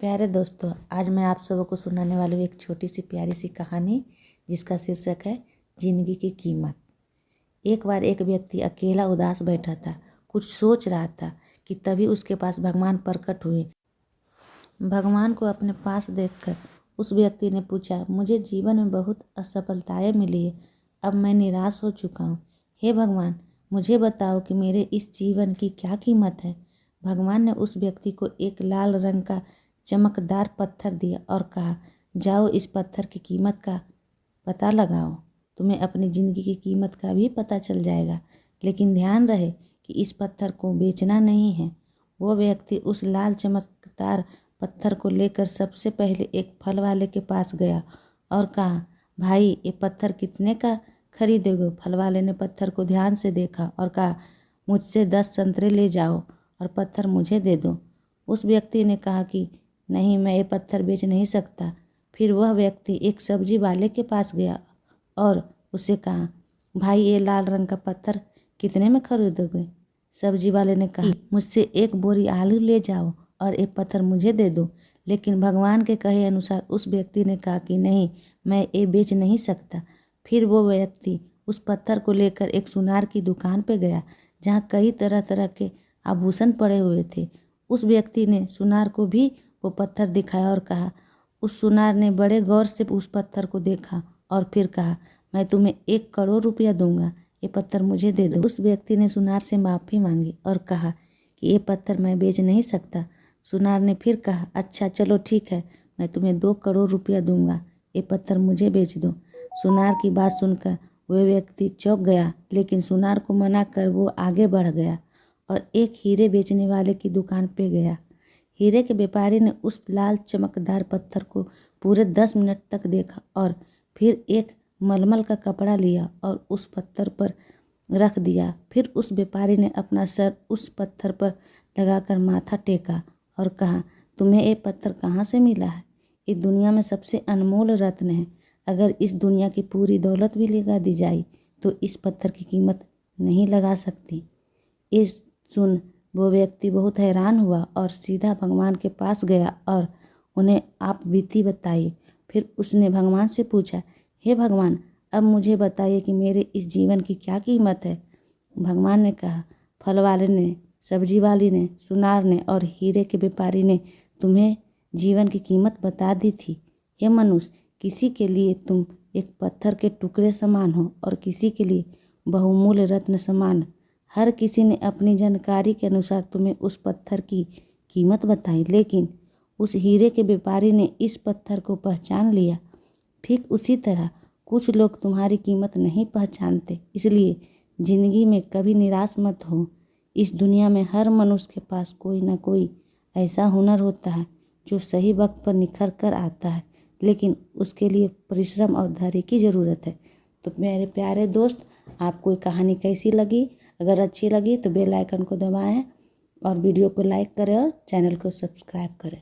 प्यारे दोस्तों, आज मैं आप सबों को सुनाने वाली हूँ एक छोटी सी प्यारी सी कहानी जिसका शीर्षक है जिंदगी की कीमत। एक बार एक व्यक्ति अकेला उदास बैठा था, कुछ सोच रहा था कि तभी उसके पास भगवान प्रकट हुए। भगवान को अपने पास देखकर उस व्यक्ति ने पूछा, मुझे जीवन में बहुत असफलताएं मिली है, अब मैं निराश हो चुका हूँ। हे भगवान, मुझे बताओ कि मेरे इस जीवन की क्या कीमत है। भगवान ने उस व्यक्ति को एक लाल रंग का चमकदार पत्थर दिया और कहा, जाओ इस पत्थर की कीमत का पता लगाओ, तुम्हें अपनी ज़िंदगी की कीमत का भी पता चल जाएगा। लेकिन ध्यान रहे कि इस पत्थर को बेचना नहीं है। वो व्यक्ति उस लाल चमकदार पत्थर को लेकर सबसे पहले एक फल वाले के पास गया और कहा, भाई ये पत्थर कितने का खरीदोगे। फल वाले ने पत्थर को ध्यान से देखा और कहा, मुझसे 10 संतरे ले जाओ और पत्थर मुझे दे दो। उस व्यक्ति ने कहा कि नहीं, मैं ये पत्थर बेच नहीं सकता। फिर वह व्यक्ति एक सब्जी वाले के पास गया और उससे कहा, भाई ये लाल रंग का पत्थर कितने में खरीदोगे। सब्जी वाले ने कहा, मुझसे 1 बोरी आलू ले जाओ और ये पत्थर मुझे दे दो। लेकिन भगवान के कहे अनुसार उस व्यक्ति ने कहा कि नहीं, मैं ये बेच नहीं सकता। फिर वो व्यक्ति उस पत्थर को लेकर एक सुनार की दुकान पर गया जहाँ कई तरह तरह के आभूषण पड़े हुए थे। उस व्यक्ति ने सुनार को भी वो पत्थर दिखाया और कहा। उस सुनार ने बड़े गौर से उस पत्थर को देखा और फिर कहा, मैं तुम्हें 1 करोड़ रुपया दूंगा, ये पत्थर मुझे दे दो। उस व्यक्ति ने सुनार से माफ़ी मांगी और कहा कि ये पत्थर मैं बेच नहीं सकता। सुनार ने फिर कहा, अच्छा चलो ठीक है, मैं तुम्हें 2 करोड़ रुपया दूंगा, ये पत्थर मुझे बेच दो। सुनार की बात सुनकर वह व्यक्ति चौंक गया, लेकिन सुनार को मना कर वो आगे बढ़ गया और एक हीरे बेचने वाले की दुकान पे गया। हीरे के व्यापारी ने उस लाल चमकदार पत्थर को पूरे 10 मिनट तक देखा और फिर एक मलमल का कपड़ा लिया और उस पत्थर पर रख दिया। फिर उस व्यापारी ने अपना सर उस पत्थर पर लगाकर माथा टेका और कहा, तुम्हें ये पत्थर कहाँ से मिला है। ये दुनिया में सबसे अनमोल रत्न है। अगर इस दुनिया की पूरी दौलत भी लगा दी जाए तो इस पत्थर की कीमत नहीं लगा सकती। ये सुन वो व्यक्ति बहुत हैरान हुआ और सीधा भगवान के पास गया और उन्हें आप बीती बताई। फिर उसने भगवान से पूछा, हे भगवान, अब मुझे बताइए कि मेरे इस जीवन की क्या कीमत है। भगवान ने कहा, फल वाले ने, सब्जी वाली ने, सुनार ने और हीरे के व्यापारी ने तुम्हें जीवन की कीमत बता दी थी। हे मनुष्य, किसी के लिए तुम एक पत्थर के टुकड़े समान हो और किसी के लिए बहुमूल्य रत्न समान। हर किसी ने अपनी जानकारी के अनुसार तुम्हें उस पत्थर की कीमत बताई, लेकिन उस हीरे के व्यापारी ने इस पत्थर को पहचान लिया। ठीक उसी तरह कुछ लोग तुम्हारी कीमत नहीं पहचानते, इसलिए ज़िंदगी में कभी निराश मत हो। इस दुनिया में हर मनुष्य के पास कोई ना कोई ऐसा हुनर होता है जो सही वक्त पर निखर कर आता है, लेकिन उसके लिए परिश्रम और धैर्य की ज़रूरत है। तो मेरे प्यारे दोस्त, आपको ये कहानी कैसी लगी? अगर अच्छी लगी तो बेल आइकन को दबाएं और वीडियो को लाइक करें और चैनल को सब्सक्राइब करें।